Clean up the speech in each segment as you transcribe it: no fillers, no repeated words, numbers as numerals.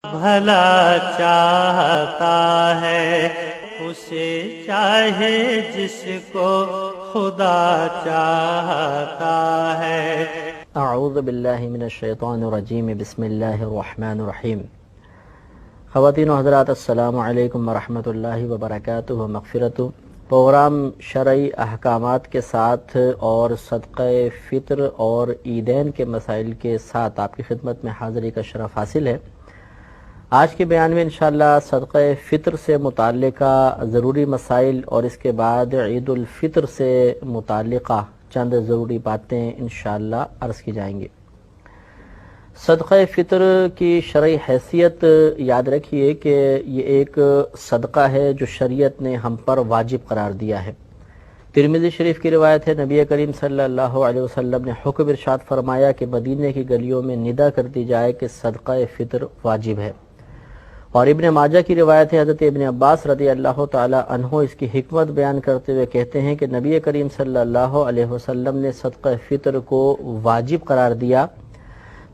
بھلا چاہتا ہے اسے چاہے جس کو خدا چاہتا ہے۔ اعوذ باللہ من الشیطان الرجیم، بسم اللہ الرحمن الرحیم۔ خواتین و حضرات، السلام علیکم ورحمۃ اللہ وبرکاتہ و مغفرتہ۔ پروگرام شرعی احکامات کے ساتھ اور صدقہ فطر اور عیدین کے مسائل کے ساتھ آپ کی خدمت میں حاضری کا شرف حاصل ہے۔ آج کے بیان میں انشاءاللہ صدقہ فطر سے متعلقہ ضروری مسائل اور اس کے بعد عید الفطر سے متعلقہ چند ضروری باتیں انشاءاللہ عرض کی جائیں گی۔ صدقہ فطر کی شرعی حیثیت یاد رکھیے کہ یہ ایک صدقہ ہے جو شریعت نے ہم پر واجب قرار دیا ہے۔ ترمذی شریف کی روایت ہے، نبی کریم صلی اللہ علیہ وسلم نے حکم ارشاد فرمایا کہ مدینے کی گلیوں میں ندا کر دی جائے کہ صدقہ فطر واجب ہے۔ اور ابن ماجہ کی روایت ہے، حضرت ابن عباس رضی اللہ تعالی عنہ اس کی حکمت بیان کرتے ہوئے کہتے ہیں کہ نبی کریم صلی اللہ علیہ وسلم نے صدقہ فطر کو واجب قرار دیا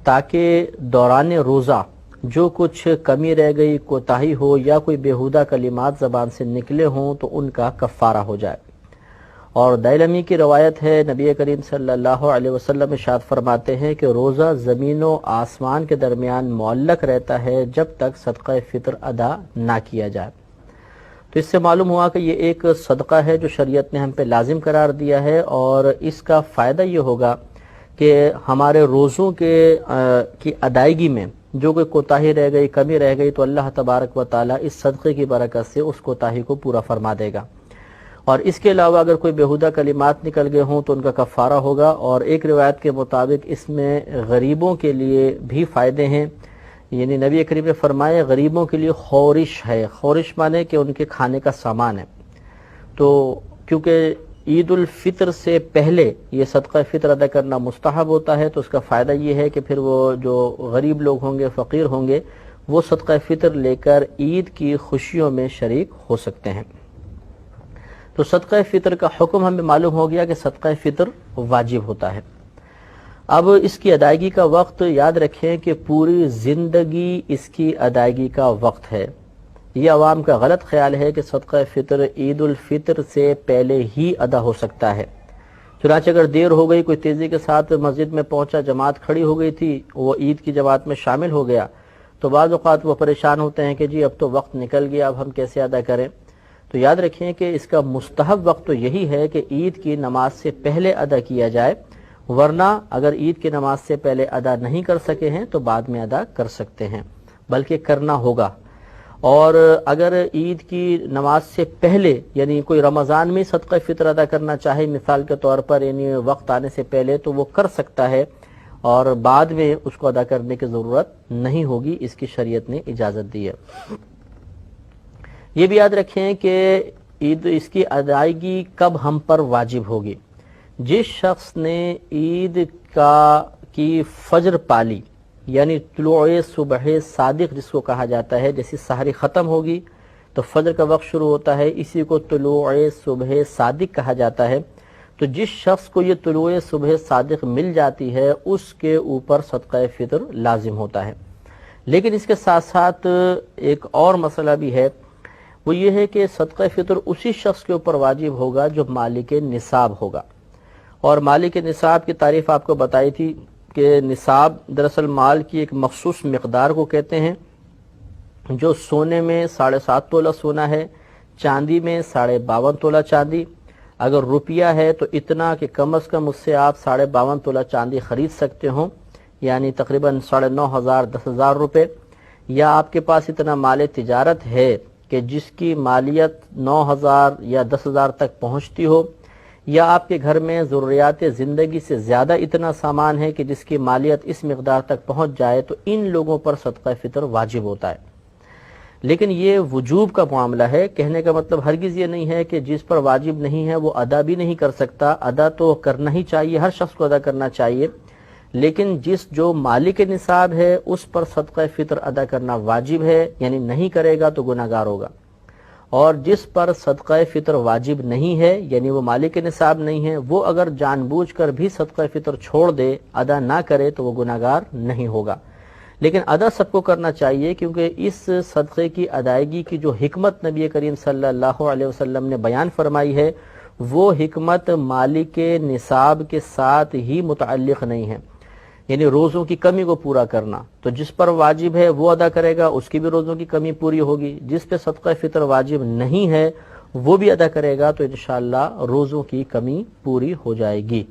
تاکہ دوران روزہ جو کچھ کمی رہ گئی، کوتاہی ہو یا کوئی بیہودہ کلمات زبان سے نکلے ہوں تو ان کا کفارہ ہو جائے۔ اور دائلمی کی روایت ہے، نبی کریم صلی اللہ علیہ وسلم ارشاد فرماتے ہیں کہ روزہ زمین و آسمان کے درمیان معلق رہتا ہے جب تک صدقہ فطر ادا نہ کیا جائے۔ تو اس سے معلوم ہوا کہ یہ ایک صدقہ ہے جو شریعت نے ہم پہ لازم قرار دیا ہے، اور اس کا فائدہ یہ ہوگا کہ ہمارے روزوں کی ادائیگی میں جو کوئی کوتاہی رہ گئی، کمی رہ گئی، تو اللہ تبارک و تعالی اس صدقے کی برکت سے اس کوتاہی کو پورا فرما دے گا۔ اور اس کے علاوہ اگر کوئی بیہودہ کلمات نکل گئے ہوں تو ان کا کفارہ ہوگا۔ اور ایک روایت کے مطابق اس میں غریبوں کے لیے بھی فائدے ہیں، یعنی نبی کریم نے فرمایا غریبوں کے لیے خورش ہے۔ خورش مانے کہ ان کے کھانے کا سامان ہے۔ تو کیونکہ عید الفطر سے پہلے یہ صدقہ فطر ادا کرنا مستحب ہوتا ہے، تو اس کا فائدہ یہ ہے کہ پھر وہ جو غریب لوگ ہوں گے، فقیر ہوں گے، وہ صدقہ فطر لے کر عید کی خوشیوں میں شریک ہو سکتے ہیں۔ تو صدقہ فطر کا حکم ہمیں معلوم ہو گیا کہ صدقہ فطر واجب ہوتا ہے۔ اب اس کی ادائیگی کا وقت یاد رکھیں کہ پوری زندگی اس کی ادائیگی کا وقت ہے۔ یہ عوام کا غلط خیال ہے کہ صدقہ فطر عید الفطر سے پہلے ہی ادا ہو سکتا ہے۔ چنانچہ اگر دیر ہو گئی، کوئی تیزی کے ساتھ مسجد میں پہنچا، جماعت کھڑی ہو گئی تھی، وہ عید کی جماعت میں شامل ہو گیا، تو بعض اوقات وہ پریشان ہوتے ہیں کہ جی اب تو وقت نکل گیا، اب ہم کیسے ادا کریں؟ تو یاد رکھیں کہ اس کا مستحب وقت تو یہی ہے کہ عید کی نماز سے پہلے ادا کیا جائے، ورنہ اگر عید کی نماز سے پہلے ادا نہیں کر سکے ہیں تو بعد میں ادا کر سکتے ہیں، بلکہ کرنا ہوگا۔ اور اگر عید کی نماز سے پہلے یعنی کوئی رمضان میں صدقہ فطر ادا کرنا چاہے مثال کے طور پر، یعنی وقت آنے سے پہلے، تو وہ کر سکتا ہے، اور بعد میں اس کو ادا کرنے کی ضرورت نہیں ہوگی، اس کی شریعت نے اجازت دی ہے۔ یہ بھی یاد رکھیں کہ عید اس کی ادائیگی کب ہم پر واجب ہوگی۔ جس شخص نے عید کی فجر پالی، یعنی طلوع صبح صادق جس کو کہا جاتا ہے، جیسے سحری ختم ہوگی تو فجر کا وقت شروع ہوتا ہے، اسی کو طلوع صبح صادق کہا جاتا ہے۔ تو جس شخص کو یہ طلوع صبح صادق مل جاتی ہے اس کے اوپر صدقہ فطر لازم ہوتا ہے۔ لیکن اس کے ساتھ ساتھ ایک اور مسئلہ بھی ہے، وہ یہ ہے کہ صدقہ فطر اسی شخص کے اوپر واجب ہوگا جو مالک نصاب ہوگا۔ اور مالک نصاب کی تعریف آپ کو بتائی تھی کہ نصاب دراصل مال کی ایک مخصوص مقدار کو کہتے ہیں، جو سونے میں 7.5 تولہ سونا ہے، چاندی میں 52.5 تولہ چاندی، اگر روپیہ ہے تو اتنا کہ کم از کم اس سے آپ 52.5 تولہ چاندی خرید سکتے ہوں، یعنی تقریباً 9,500 10,000 روپے، یا آپ کے پاس اتنا مال تجارت ہے کہ جس کی مالیت 9,000 یا 10,000 تک پہنچتی ہو، یا آپ کے گھر میں ضروریات زندگی سے زیادہ اتنا سامان ہے کہ جس کی مالیت اس مقدار تک پہنچ جائے، تو ان لوگوں پر صدقہ فطر واجب ہوتا ہے۔ لیکن یہ وجوب کا معاملہ ہے، کہنے کا مطلب ہرگز یہ نہیں ہے کہ جس پر واجب نہیں ہے وہ ادا بھی نہیں کر سکتا۔ ادا تو کرنا ہی چاہیے، ہر شخص کو ادا کرنا چاہیے، لیکن جو مالک نصاب ہے اس پر صدقہ فطر ادا کرنا واجب ہے، یعنی نہیں کرے گا تو گناہگار ہوگا۔ اور جس پر صدقہ فطر واجب نہیں ہے، یعنی وہ مالک نصاب نہیں ہے، وہ اگر جان بوجھ کر بھی صدقہ فطر چھوڑ دے، ادا نہ کرے، تو وہ گناہگار نہیں ہوگا۔ لیکن ادا سب کو کرنا چاہیے، کیونکہ اس صدقے کی ادائیگی کی جو حکمت نبی کریم صلی اللہ علیہ وسلم نے بیان فرمائی ہے، وہ حکمت مالک نصاب کے ساتھ ہی متعلق نہیں ہے، یعنی روزوں کی کمی کو پورا کرنا، تو جس پر واجب ہے وہ ادا کرے گا، اس کی بھی روزوں کی کمی پوری ہوگی، جس پہ صدقہ فطر واجب نہیں ہے وہ بھی ادا کرے گا، تو انشاءاللہ روزوں کی کمی پوری ہو جائے گی۔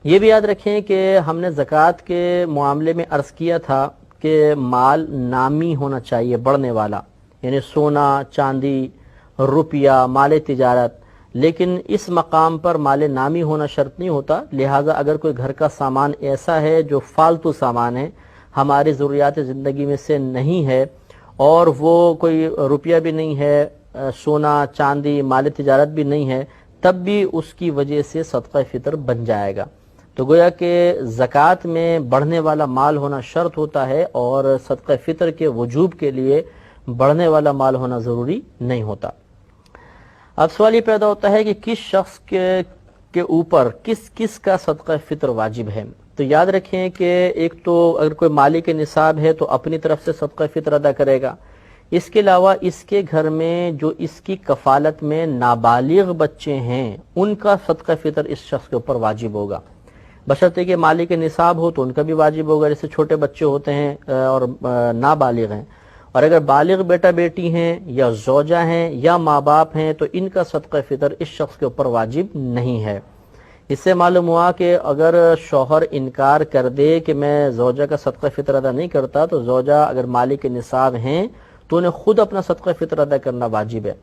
یہ بھی یاد رکھیں کہ ہم نے زکوٰۃ کے معاملے میں عرض کیا تھا کہ مال نامی ہونا چاہیے، بڑھنے والا، یعنی سونا، چاندی، روپیہ، مال تجارت، لیکن اس مقام پر مال نامی ہونا شرط نہیں ہوتا، لہٰذا اگر کوئی گھر کا سامان ایسا ہے جو فالتو سامان ہے، ہماری ضروریات زندگی میں سے نہیں ہے، اور وہ کوئی روپیہ بھی نہیں ہے، سونا، چاندی، مال تجارت بھی نہیں ہے، تب بھی اس کی وجہ سے صدقہ فطر بن جائے گا۔ تو گویا کہ زکوٰۃ میں بڑھنے والا مال ہونا شرط ہوتا ہے، اور صدقہ فطر کے وجوب کے لیے بڑھنے والا مال ہونا ضروری نہیں ہوتا۔ اب سوال یہ پیدا ہوتا ہے کہ کس شخص کے اوپر کس کا صدقہ فطر واجب ہے؟ تو یاد رکھیں کہ ایک تو اگر کوئی مالک نصاب ہے تو اپنی طرف سے صدقہ فطر ادا کرے گا، اس کے علاوہ اس کے گھر میں جو اس کی کفالت میں نابالغ بچے ہیں ان کا صدقہ فطر اس شخص کے اوپر واجب ہوگا، بشرطے کہ مالک نصاب ہو تو ان کا بھی واجب ہوگا، جیسے چھوٹے بچے ہوتے ہیں اور نابالغ ہیں، اور اگر بالغ بیٹا بیٹی ہیں یا زوجہ ہیں یا ماں باپ ہیں تو ان کا صدقہ فطر اس شخص کے اوپر واجب نہیں ہے۔ اس سے معلوم ہوا کہ اگر شوہر انکار کر دے کہ میں زوجہ کا صدقہ فطر ادا نہیں کرتا، تو زوجہ اگر مالک نصاب ہیں تو انہیں خود اپنا صدقہ فطر ادا کرنا واجب ہے۔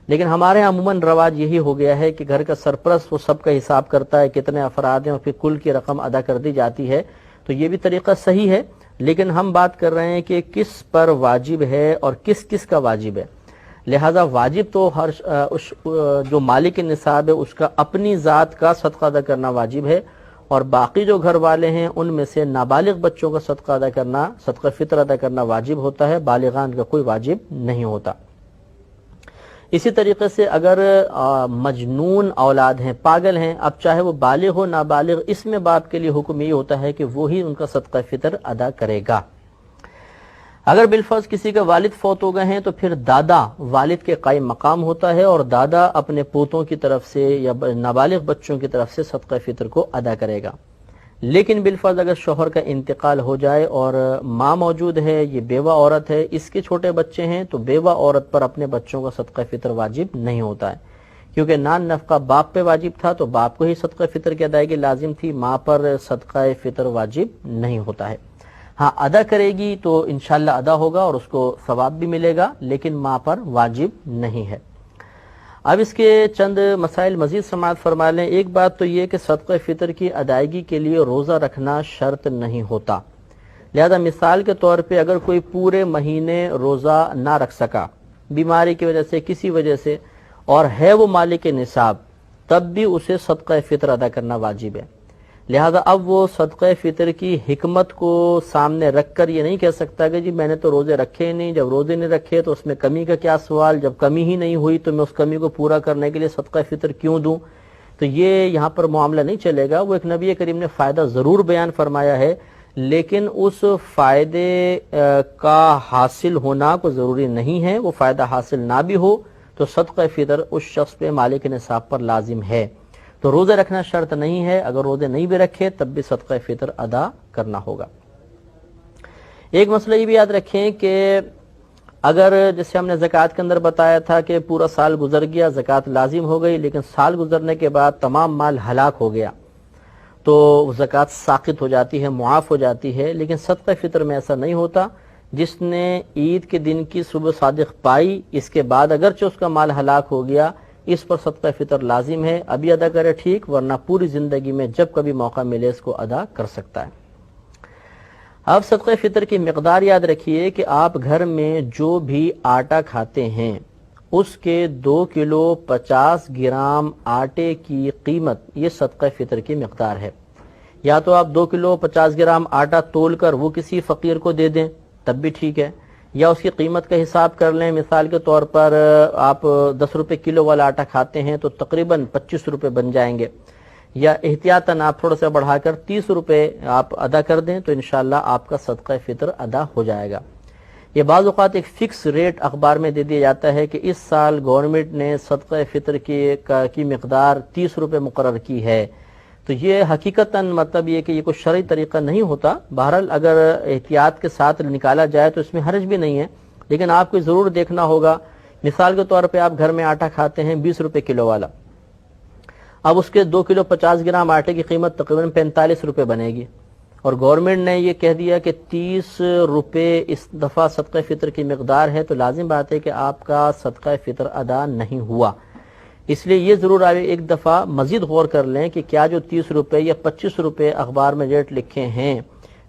لیکن ہمارے یہاں عموماً رواج یہی ہو گیا ہے کہ گھر کا سرپرست وہ سب کا حساب کرتا ہے، کتنے افراد ہیں، اور پھر کل کی رقم ادا کر دی جاتی ہے، تو یہ بھی طریقہ صحیح ہے، لیکن ہم بات کر رہے ہیں کہ کس پر واجب ہے اور کس کا واجب ہے۔ لہذا واجب تو جو مالک نصاب ہے اس کا اپنی ذات کا صدقہ ادا کرنا واجب ہے، اور باقی جو گھر والے ہیں ان میں سے نابالغ بچوں کا صدقہ فطر ادا کرنا واجب ہوتا ہے، بالغان کا کوئی واجب نہیں ہوتا۔ اسی طریقے سے اگر مجنون اولاد ہیں، پاگل ہیں، اب چاہے وہ بالغ ہو نابالغ، اس میں باپ کے لیے حکم یہ ہوتا ہے کہ وہی ان کا صدقہ فطر ادا کرے گا۔ اگر بالفرض کسی کا والد فوت ہو گئے ہیں تو پھر دادا والد کے قائم مقام ہوتا ہے، اور دادا اپنے پوتوں کی طرف سے یا نابالغ بچوں کی طرف سے صدقہ فطر کو ادا کرے گا۔ لیکن بالفرض اگر شوہر کا انتقال ہو جائے اور ماں موجود ہے، یہ بیوہ عورت ہے، اس کے چھوٹے بچے ہیں، تو بیوہ عورت پر اپنے بچوں کا صدقہ فطر واجب نہیں ہوتا ہے، کیونکہ نان نفقہ باپ پہ واجب تھا تو باپ کو ہی صدقہ فطر کی ادائیگی لازم تھی، ماں پر صدقہ فطر واجب نہیں ہوتا ہے۔ ہاں ادا کرے گی تو انشاءاللہ ادا ہوگا اور اس کو ثواب بھی ملے گا، لیکن ماں پر واجب نہیں ہے۔ اب اس کے چند مسائل مزید سماعت فرما لیں۔ ایک بات تو یہ کہ صدقہ فطر کی ادائیگی کے لیے روزہ رکھنا شرط نہیں ہوتا، لہذا مثال کے طور پہ اگر کوئی پورے مہینے روزہ نہ رکھ سکا بیماری کی وجہ سے، کسی وجہ سے، اور ہے وہ مالک نصاب، تب بھی اسے صدقہ فطر ادا کرنا واجب ہے۔ لہذا اب وہ صدقہ فطر کی حکمت کو سامنے رکھ کر یہ نہیں کہہ سکتا کہ جی میں نے تو روزے رکھے ہی نہیں، جب روزے نہیں رکھے تو اس میں کمی کا کیا سوال، جب کمی ہی نہیں ہوئی تو میں اس کمی کو پورا کرنے کے لیے صدقہ فطر کیوں دوں، تو یہ یہاں پر معاملہ نہیں چلے گا۔ وہ ایک نبی کریم نے فائدہ ضرور بیان فرمایا ہے، لیکن اس فائدے کا حاصل ہونا کو ضروری نہیں ہے، وہ فائدہ حاصل نہ بھی ہو تو صدقہ فطر اس شخص پہ مالک نصاب پر لازم ہے۔ تو روزے رکھنا شرط نہیں ہے، اگر روزے نہیں بھی رکھے تب بھی صدقہ فطر ادا کرنا ہوگا۔ ایک مسئلہ یہ بھی یاد رکھیں کہ اگر جیسے ہم نے زکوٰۃ کے اندر بتایا تھا کہ پورا سال گزر گیا، زکوٰۃ لازم ہو گئی، لیکن سال گزرنے کے بعد تمام مال ہلاک ہو گیا تو زکوٰۃ ساقط ہو جاتی ہے، معاف ہو جاتی ہے، لیکن صدقہ فطر میں ایسا نہیں ہوتا۔ جس نے عید کے دن کی صبح صادق پائی، اس کے بعد اگرچہ اس کا مال ہلاک ہو گیا، اس پر صدقہ فطر لازم ہے، ابھی ادا کرے ٹھیک، ورنہ پوری زندگی میں جب کبھی موقع ملے اس کو ادا کر سکتا ہے۔ اب صدقہ فطر کی مقدار یاد رکھیے کہ آپ گھر میں جو بھی آٹا کھاتے ہیں اس کے 2 کلو 50 گرام آٹے کی قیمت یہ صدقہ فطر کی مقدار ہے۔ یا تو آپ 2 کلو 50 گرام آٹا تول کر وہ کسی فقیر کو دے دیں تب بھی ٹھیک ہے، یا اس کی قیمت کا حساب کر لیں۔ مثال کے طور پر آپ 10 روپے کلو والا آٹا کھاتے ہیں تو تقریباً 25 روپے بن جائیں گے، یا احتیاطاً آپ تھوڑا سا بڑھا کر 30 روپے آپ ادا کر دیں تو انشاءاللہ آپ کا صدقہ فطر ادا ہو جائے گا۔ یہ بعض اوقات ایک فکس ریٹ اخبار میں دے دیا جاتا ہے کہ اس سال گورنمنٹ نے صدقہ فطر کی مقدار 30 روپے مقرر کی ہے، تو یہ حقیقتاً مطلب یہ کہ یہ کوئی شرعی طریقہ نہیں ہوتا۔ بہرحال اگر احتیاط کے ساتھ نکالا جائے تو اس میں حرج بھی نہیں ہے، لیکن آپ کو ضرور دیکھنا ہوگا۔ مثال کے طور پہ آپ گھر میں آٹا کھاتے ہیں 20 روپے کلو والا، اب اس کے 2 کلو 50 گرام آٹے کی قیمت تقریباً 45 روپے بنے گی، اور گورنمنٹ نے یہ کہہ دیا کہ 30 روپے اس دفعہ صدقہ فطر کی مقدار ہے، تو لازم بات ہے کہ آپ کا صدقہ فطر ادا نہیں ہوا۔ اس لیے یہ ضرور آپ ایک دفعہ مزید غور کر لیں کہ کیا جو 30 روپے یا 25 روپے اخبار میں ریٹ لکھے ہیں،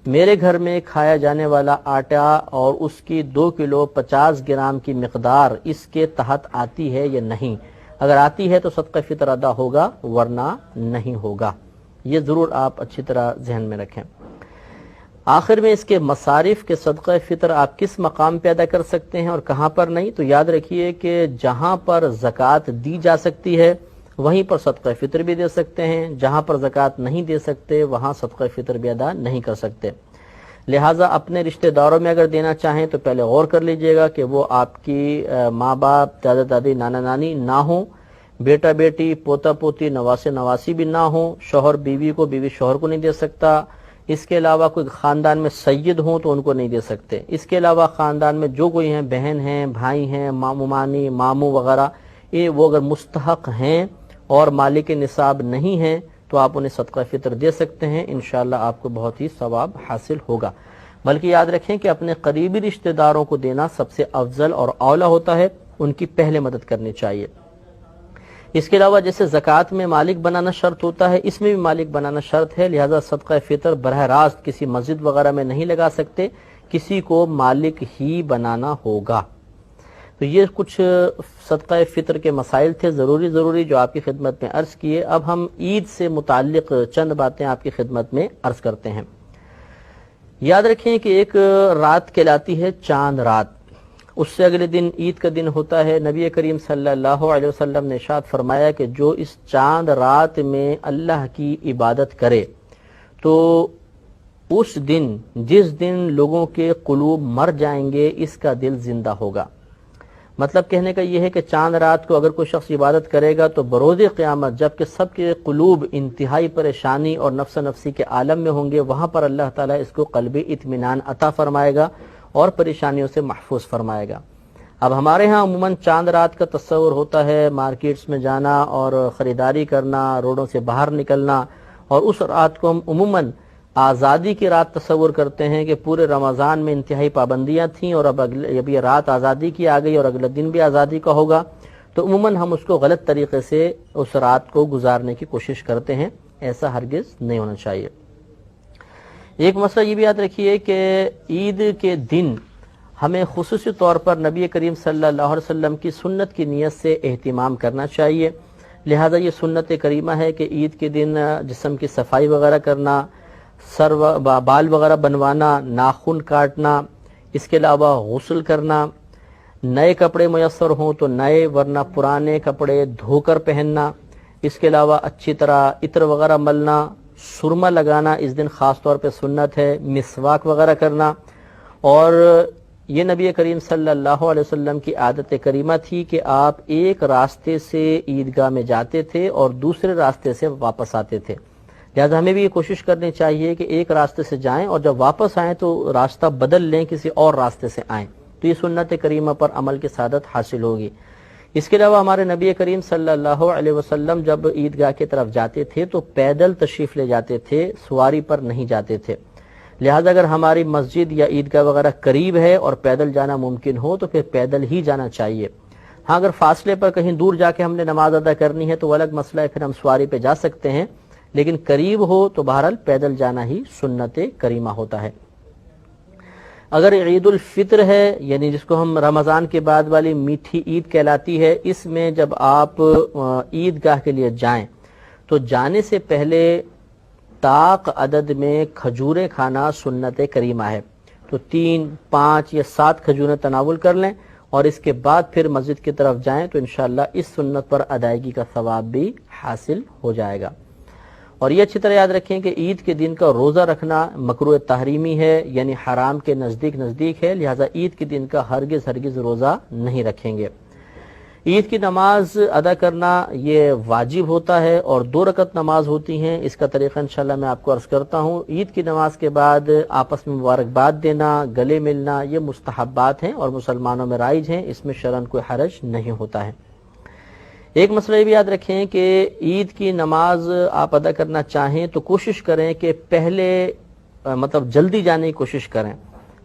میرے گھر میں کھایا جانے والا آٹا اور اس کی 2 کلو 50 گرام کی مقدار اس کے تحت آتی ہے یا نہیں۔ اگر آتی ہے تو صدقہ فطر ادا ہوگا، ورنہ نہیں ہوگا۔ یہ ضرور آپ اچھی طرح ذہن میں رکھیں۔ آخر میں اس کے مصارف کے صدقہ فطر آپ کس مقام پہ ادا کر سکتے ہیں اور کہاں پر نہیں، تو یاد رکھیے کہ جہاں پر زکوٰۃ دی جا سکتی ہے وہیں پر صدقہ فطر بھی دے سکتے ہیں، جہاں پر زکوٰۃ نہیں دے سکتے وہاں صدقہ فطر بھی ادا نہیں کر سکتے۔ لہٰذا اپنے رشتہ داروں میں اگر دینا چاہیں تو پہلے غور کر لیجئے گا کہ وہ آپ کی ماں باپ، دادا دادی، نانا نانی نہ ہوں، بیٹا بیٹی، پوتا پوتی، نواسے نواسی بھی نہ ہوں، شوہر بیوی کو، بیوی شوہر کو نہیں دے سکتا، اس کے علاوہ کوئی خاندان میں سید ہوں تو ان کو نہیں دے سکتے، اس کے علاوہ خاندان میں جو کوئی ہیں، بہن ہیں، بھائی ہیں، ماموں مانی، ماموں وغیرہ، وہ اگر مستحق ہیں اور مالک نصاب نہیں ہیں تو آپ انہیں صدقہ فطر دے سکتے ہیں، انشاءاللہ آپ کو بہت ہی ثواب حاصل ہوگا۔ بلکہ یاد رکھیں کہ اپنے قریبی رشتہ داروں کو دینا سب سے افضل اور اولیٰ ہوتا ہے، ان کی پہلے مدد کرنی چاہیے۔ اس کے علاوہ جیسے زکوٰۃ میں مالک بنانا شرط ہوتا ہے، اس میں بھی مالک بنانا شرط ہے، لہذا صدقہ فطر براہ راست کسی مسجد وغیرہ میں نہیں لگا سکتے، کسی کو مالک ہی بنانا ہوگا۔ تو یہ کچھ صدقہ فطر کے مسائل تھے ضروری جو آپ کی خدمت میں عرض کیے۔ اب ہم عید سے متعلق چند باتیں آپ کی خدمت میں عرض کرتے ہیں۔ یاد رکھیں کہ ایک رات کہلاتی ہے چاند رات، اس سے اگلے دن عید کا دن ہوتا ہے۔ نبی کریم صلی اللہ علیہ وسلم نے ارشاد فرمایا کہ جو اس چاند رات میں اللہ کی عبادت کرے تو اس دن، جس دن لوگوں کے قلوب مر جائیں گے، اس کا دل زندہ ہوگا۔ مطلب کہنے کا یہ ہے کہ چاند رات کو اگر کوئی شخص عبادت کرے گا تو بروز قیامت جب کہ سب کے قلوب انتہائی پریشانی اور نفس نفسی کے عالم میں ہوں گے، وہاں پر اللہ تعالیٰ اس کو قلبی اطمینان عطا فرمائے گا اور پریشانیوں سے محفوظ فرمائے گا۔ اب ہمارے ہاں عموماً چاند رات کا تصور ہوتا ہے مارکیٹس میں جانا اور خریداری کرنا، روڈوں سے باہر نکلنا، اور اس رات کو ہم عموماً آزادی کی رات تصور کرتے ہیں کہ پورے رمضان میں انتہائی پابندیاں تھیں اور اب یہ رات آزادی کی آ گئی اور اگلا دن بھی آزادی کا ہوگا، تو عموماً ہم اس کو غلط طریقے سے اس رات کو گزارنے کی کوشش کرتے ہیں۔ ایسا ہرگز نہیں ہونا چاہیے۔ ایک مسئلہ یہ بھی یاد رکھیے کہ عید کے دن ہمیں خصوصی طور پر نبی کریم صلی اللہ علیہ وسلم کی سنت کی نیت سے اہتمام کرنا چاہیے۔ لہذا یہ سنت کریمہ ہے کہ عید کے دن جسم کی صفائی وغیرہ کرنا، بال وغیرہ بنوانا، ناخن کاٹنا، اس کے علاوہ غسل کرنا، نئے کپڑے میسر ہوں تو نئے ورنہ پرانے کپڑے دھو کر پہننا، اس کے علاوہ اچھی طرح عطر وغیرہ ملنا، سرما لگانا اس دن خاص طور پہ سنت ہے، مسواک وغیرہ کرنا، اور یہ نبی کریم صلی اللہ علیہ وسلم کی عادت کریمہ تھی کہ آپ ایک راستے سے عیدگاہ میں جاتے تھے اور دوسرے راستے سے واپس آتے تھے۔ لہذا ہمیں بھی یہ کوشش کرنی چاہیے کہ ایک راستے سے جائیں اور جب واپس آئیں تو راستہ بدل لیں، کسی اور راستے سے آئیں، تو یہ سنت کریمہ پر عمل کی سعادت حاصل ہوگی۔ اس کے علاوہ ہمارے نبی کریم صلی اللہ علیہ وسلم جب عیدگاہ کی طرف جاتے تھے تو پیدل تشریف لے جاتے تھے، سواری پر نہیں جاتے تھے۔ لہذا اگر ہماری مسجد یا عیدگاہ وغیرہ قریب ہے اور پیدل جانا ممکن ہو تو پھر پیدل ہی جانا چاہیے۔ ہاں اگر فاصلے پر کہیں دور جا کے ہم نے نماز ادا کرنی ہے تو وہ الگ مسئلہ ہے، پھر ہم سواری پہ جا سکتے ہیں، لیکن قریب ہو تو بہرحال پیدل جانا ہی سنت کریمہ ہوتا ہے۔ اگر عید الفطر ہے، یعنی جس کو ہم رمضان کے بعد والی میٹھی عید کہلاتی ہے، اس میں جب آپ عیدگاہ کے لیے جائیں تو جانے سے پہلے طاق عدد میں کھجوریں کھانا سنت کریمہ ہے، تو 3، 5 یا 7 کھجوریں تناول کر لیں اور اس کے بعد پھر مسجد کی طرف جائیں تو انشاءاللہ اس سنت پر ادائیگی کا ثواب بھی حاصل ہو جائے گا۔ اور یہ اچھی طرح یاد رکھیں کہ عید کے دن کا روزہ رکھنا مکروہ تحریمی ہے، یعنی حرام کے نزدیک ہے، لہٰذا عید کے دن کا ہرگز روزہ نہیں رکھیں گے۔ عید کی نماز ادا کرنا یہ واجب ہوتا ہے، اور 2 رکعت نماز ہوتی ہیں۔ اس کا طریقہ انشاءاللہ میں آپ کو عرض کرتا ہوں۔ عید کی نماز کے بعد آپس میں مبارکباد دینا، گلے ملنا، یہ مستحبات ہیں اور مسلمانوں میں رائج ہیں، اس میں شرعاً کوئی حرج نہیں ہوتا ہے۔ ایک مسئلہ یہ بھی یاد رکھیں کہ عید کی نماز آپ ادا کرنا چاہیں تو کوشش کریں کہ پہلے جلدی جانے کی کوشش کریں۔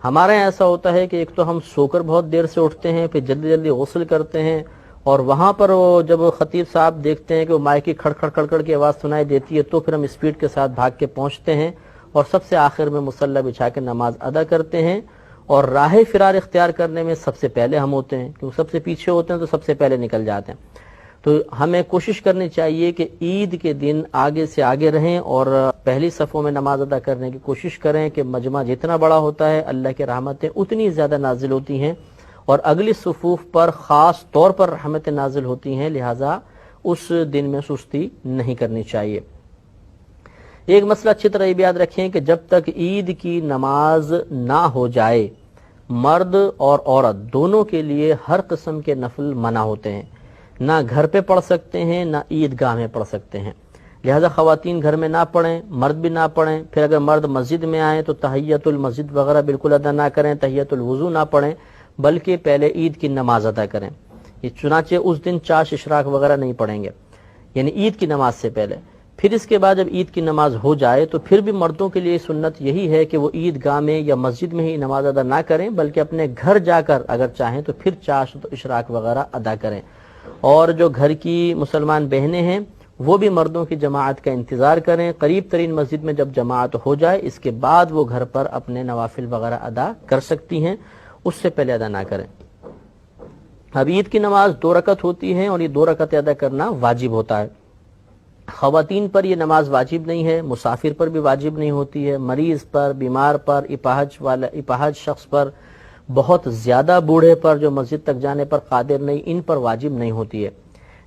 ہمارے یہاں ایسا ہوتا ہے کہ ایک تو ہم سو کر بہت دیر سے اٹھتے ہیں، پھر جلدی غسل کرتے ہیں، اور وہاں پر جب خطیب صاحب دیکھتے ہیں کہ وہ مائک کی کھڑ کھڑ کی آواز سنائی دیتی ہے تو پھر ہم اسپیڈ کے ساتھ بھاگ کے پہنچتے ہیں اور سب سے آخر میں مصلی بچھا کے نماز ادا کرتے ہیں، اور راہ فرار اختیار کرنے میں سب سے پہلے ہم ہوتے ہیں، کیونکہ سب سے پیچھے ہوتے ہیں تو سب سے پہلے نکل جاتے ہیں۔ تو ہمیں کوشش کرنی چاہیے کہ عید کے دن آگے سے آگے رہیں اور پہلی صفوں میں نماز ادا کرنے کی کوشش کریں کہ مجمع جتنا بڑا ہوتا ہے اللہ کی رحمتیں اتنی زیادہ نازل ہوتی ہیں، اور اگلی صفوف پر خاص طور پر رحمتیں نازل ہوتی ہیں، لہٰذا اس دن میں سستی نہیں کرنی چاہیے۔ ایک مسئلہ اچھی طرح یہ بھی یاد رکھیں کہ جب تک عید کی نماز نہ ہو جائے، مرد اور عورت دونوں کے لیے ہر قسم کے نفل منع ہوتے ہیں، نہ گھر پہ پڑھ سکتے ہیں نہ عیدگاہ میں پڑھ سکتے ہیں، لہذا خواتین گھر میں نہ پڑھیں، مرد بھی نہ پڑھیں۔ پھر اگر مرد مسجد میں آئیں تو تحیۃ المسجد وغیرہ بالکل ادا نہ کریں، تحیۃ الوضو نہ پڑھیں، بلکہ پہلے عید کی نماز ادا کریں۔ یہ چنانچہ اس دن چاش اشراق وغیرہ نہیں پڑھیں گے، یعنی عید کی نماز سے پہلے۔ پھر اس کے بعد جب عید کی نماز ہو جائے تو پھر بھی مردوں کے لیے سنت یہی ہے کہ وہ عیدگاہ میں یا مسجد میں ہی نماز ادا نہ کریں، بلکہ اپنے گھر جا کر اگر چاہیں تو پھر چاش اشراق وغیرہ ادا کریں۔ اور جو گھر کی مسلمان بہنیں ہیں وہ بھی مردوں کی جماعت کا انتظار کریں، قریب ترین مسجد میں جب جماعت ہو جائے اس کے بعد وہ گھر پر اپنے نوافل وغیرہ ادا کر سکتی ہیں، اس سے پہلے ادا نہ کریں۔ اب عید کی نماز 2 رکعت ہوتی ہے اور یہ 2 رکعت ادا کرنا واجب ہوتا ہے۔ خواتین پر یہ نماز واجب نہیں ہے، مسافر پر بھی واجب نہیں ہوتی ہے، مریض پر، بیمار پر، اپاہج شخص پر، بہت زیادہ بوڑھے پر جو مسجد تک جانے پر قادر نہیں، ان پر واجب نہیں ہوتی ہے۔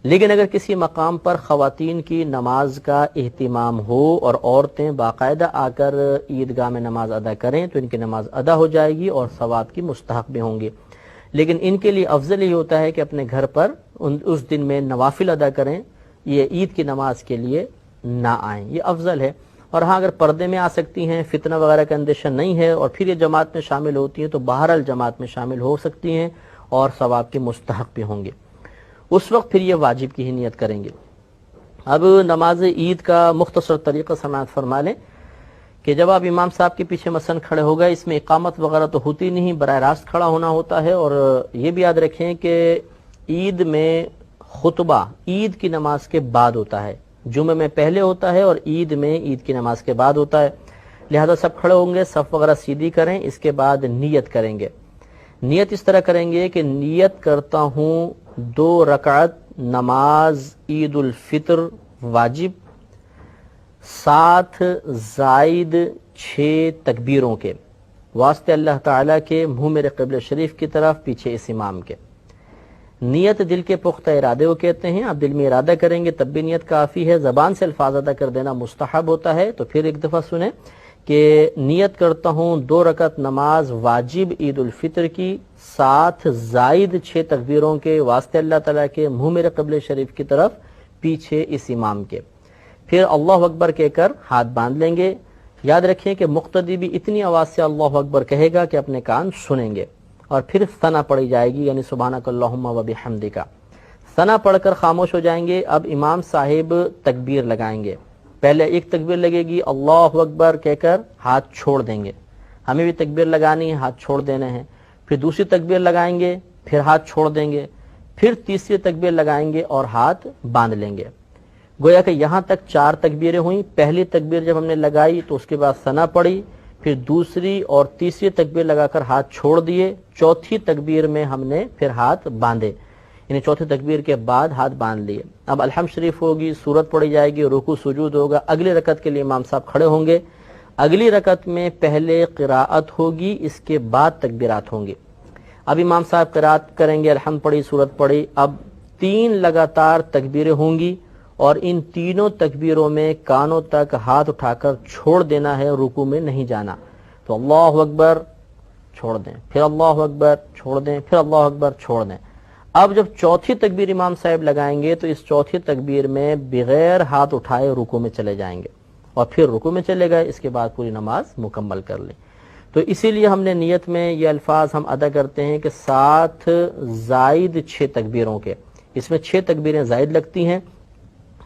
لیکن اگر کسی مقام پر خواتین کی نماز کا اہتمام ہو اور عورتیں باقاعدہ آ کر عیدگاہ میں نماز ادا کریں تو ان کی نماز ادا ہو جائے گی اور ثواب کی مستحق بھی ہوں گی، لیکن ان کے لیے افضل یہ ہوتا ہے کہ اپنے گھر پر اس دن میں نوافل ادا کریں، یہ عید کی نماز کے لیے نہ آئیں، یہ افضل ہے۔ اور ہاں اگر پردے میں آ سکتی ہیں، فتنہ وغیرہ کا اندیشہ نہیں ہے اور پھر یہ جماعت میں شامل ہوتی ہیں تو بہرحال جماعت میں شامل ہو سکتی ہیں اور ثواب کے مستحق بھی ہوں گے، اس وقت پھر یہ واجب کی ہی نیت کریں گے۔ اب نماز عید کا مختصر طریقہ سماعت فرما لیں کہ جب آپ امام صاحب کے پیچھے مثلا کھڑے ہو گئے، اس میں اقامت وغیرہ تو ہوتی نہیں، براہ راست کھڑا ہونا ہوتا ہے، اور یہ بھی یاد رکھیں کہ عید میں خطبہ عید کی نماز کے بعد ہوتا ہے، جمعہ میں پہلے ہوتا ہے اور عید میں عید کی نماز کے بعد ہوتا ہے، لہذا سب کھڑے ہوں گے، صف وغیرہ سیدھی کریں، اس کے بعد نیت کریں گے۔ نیت اس طرح کریں گے کہ نیت کرتا ہوں 2 رکعت نماز عید الفطر واجب، 7 زائد 6 تکبیروں کے، واسطے اللہ تعالیٰ کے، منہ میرے قبلہ شریف کی طرف، پیچھے اس امام کے۔ نیت دل کے پختہ ارادے کو کہتے ہیں، آپ دل میں ارادہ کریں گے تب بھی نیت کافی ہے، زبان سے الفاظ ادا کر دینا مستحب ہوتا ہے۔ تو پھر ایک دفعہ سنیں کہ نیت کرتا ہوں 2 رکعت نماز واجب عید الفطر کی، 7 زائد 6 تکبیروں کے، واسطے اللہ تعالیٰ کے، منہ میرے قبلہ شریف کی طرف، پیچھے اس امام کے۔ پھر اللہ اکبر کہہ کر ہاتھ باندھ لیں گے۔ یاد رکھیں کہ مقتدی بھی اتنی آواز سے اللہ اکبر کہے گا کہ اپنے کان سنیں گے، اور پھر ثنا پڑھی جائے گی، یعنی سبحانک اللہم و بحمدک۔ ثنا پڑھ کر خاموش ہو جائیں گے۔ اب امام صاحب تکبیر لگائیں گے، پہلے ایک تکبیر لگے گی، اللہ اکبر کہہ کر ہاتھ چھوڑ دیں گے، ہمیں بھی تکبیر لگانی ہے، ہاتھ چھوڑ دینے ہیں۔ پھر دوسری تکبیر لگائیں گے، پھر ہاتھ چھوڑ دیں گے، پھر تیسری تکبیر لگائیں گے اور ہاتھ باندھ لیں گے۔ گویا کہ یہاں تک 4 تکبیریں ہوئیں۔ پہلی تکبیر جب ہم نے لگائی تو اس کے بعد ثنا پڑھی، پھر دوسری اور تیسری تکبیر لگا کر ہاتھ چھوڑ دیے، چوتھی تکبیر میں ہم نے پھر ہاتھ باندھے، یعنی چوتھی تکبیر کے بعد ہاتھ باندھ لیے۔ اب الحمد شریف ہوگی، سورت پڑھی جائے گی، رکوع سجود ہوگا، اگلی رکعت کے لیے امام صاحب کھڑے ہوں گے۔ اگلی رکعت میں پہلے قراءت ہوگی، اس کے بعد تکبیرات ہوں گی۔ اب امام صاحب قراءت کریں گے، الحمد پڑھی، سورت پڑھی، اب 3 لگاتار تکبیریں ہوں گی اور ان تینوں تکبیروں میں کانوں تک ہاتھ اٹھا کر چھوڑ دینا ہے، رکوع میں نہیں جانا۔ تو اللہ اکبر چھوڑ دیں، پھر اللہ اکبر چھوڑ دیں، پھر اللہ اکبر چھوڑ دیں۔ اب جب چوتھی تکبیر امام صاحب لگائیں گے تو اس چوتھی تکبیر میں بغیر ہاتھ اٹھائے رکوع میں چلے جائیں گے، اور پھر رکوع میں چلے گئے، اس کے بعد پوری نماز مکمل کر لیں۔ تو اسی لیے ہم نے نیت میں یہ الفاظ ہم ادا کرتے ہیں کہ 7 زائد 6 تکبیروں کے، اس میں 6 تکبیریں زائد لگتی ہیں۔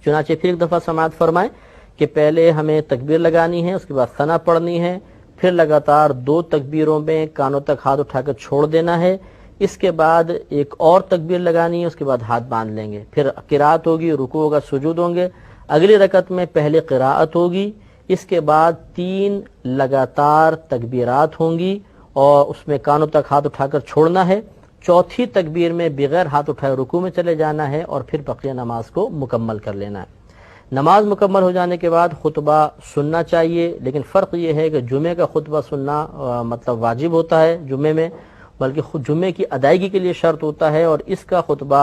چنانچہ پھر ایک دفعہ سماعت فرمائیں کہ پہلے ہمیں تکبیر لگانی ہے، اس کے بعد ثنا پڑھنی ہے، پھر لگاتار 2 تکبیروں میں کانوں تک ہاتھ اٹھا کر چھوڑ دینا ہے، اس کے بعد ایک اور تکبیر لگانی ہے، اس کے بعد ہاتھ باندھ لیں گے، پھر قرات ہوگی، رکوع ہوگا، سجود ہوں گے۔ اگلی رکعت میں پہلے قراءت ہوگی، اس کے بعد 3 لگاتار تکبیرات ہوں گی اور اس میں کانوں تک ہاتھ اٹھا کر چھوڑنا ہے۔ چوتھی تکبیر میں بغیر ہاتھ اٹھائے رکوع میں چلے جانا ہے اور پھر بقیہ نماز کو مکمل کر لینا ہے۔ نماز مکمل ہو جانے کے بعد خطبہ سننا چاہیے، لیکن فرق یہ ہے کہ جمعے کا خطبہ سننا مطلب واجب ہوتا ہے جمعے میں، بلکہ خود جمعے کی ادائیگی کے لیے شرط ہوتا ہے، اور اس کا خطبہ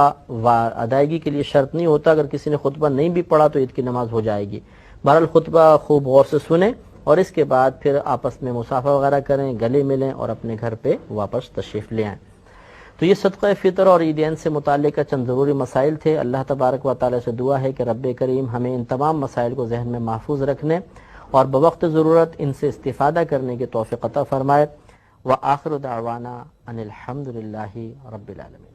ادائیگی کے لیے شرط نہیں ہوتا۔ اگر کسی نے خطبہ نہیں بھی پڑھا تو عید کی نماز ہو جائے گی۔ بہرحال خطبہ خوب غور سے سنیں اور اس کے بعد پھر آپس میں مصافحہ وغیرہ کریں، گلے ملیں اور اپنے گھر پہ واپس تشریف لے آئیں۔ تو یہ صدقہ فطر اور عیدین سے متعلق چند ضروری مسائل تھے۔ اللہ تبارک و تعالی سے دعا ہے کہ رب کریم ہمیں ان تمام مسائل کو ذہن میں محفوظ رکھنے اور بوقت ضرورت ان سے استفادہ کرنے کی توفیق عطا فرمائے۔ وآخر دعوانا ان الحمد للہ رب العالمین۔